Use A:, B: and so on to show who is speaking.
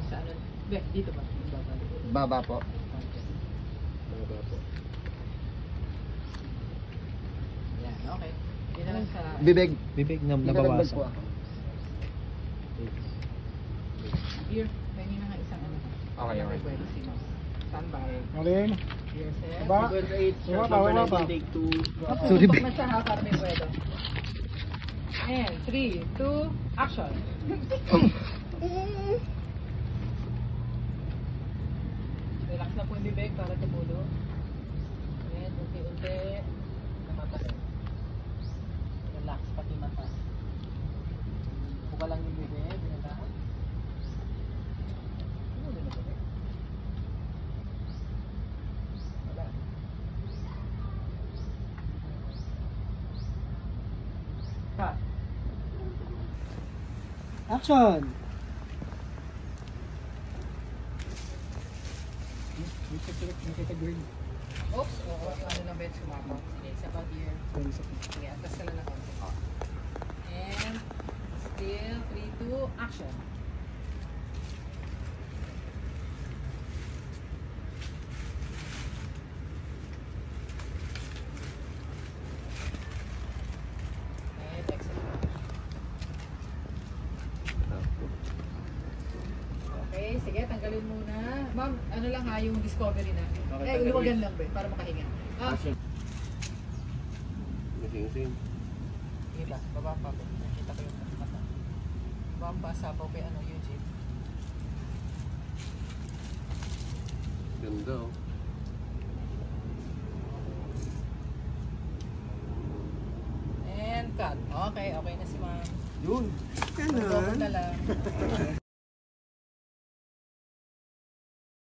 A: sa ano. Be, dito ba?
B: Baba po.
C: Baba po.
A: Yan, okay. Yun na lang sa...
B: Bibig.
D: Bibig na
B: Nababasa
D: nabawasan.
B: po ako.
A: Ear, pengi na nga isang ano.
C: Okay, okay.
A: Pwede si Ma'am. Standby.
E: Alin?
A: Ear set.
E: Ba? Wala pa.
B: Sorry,
A: Tutok
B: be.
A: na siya ha, para may pwede. And 3, 2, action. Relax na po yung bibig para tumulo. And unti-unti namatay. Relax pati mata. Buka lang yung bibig. Relax. Tumulo na bibig. Wala. Cut.
E: Action!
A: Oops, oo, ano na ba yung sumapaw? Sige, isa pa here. Sige, atas ka lang na konti. And, still, 3, 2, action. And, exhale. Okay, sige, tanggalin muna. Ma'am, ano lang ha, yung discovery na. Luwagan lang ba, para makahinga.
C: Masing-sing.
A: Sige ba, baba pa po. Nakita ko yung mata. Baba, sabaw kay ano, Eugene.
C: Ganda oh.
A: And cut. Okay, okay na si ma'am.
B: Yun.
A: Double na lang.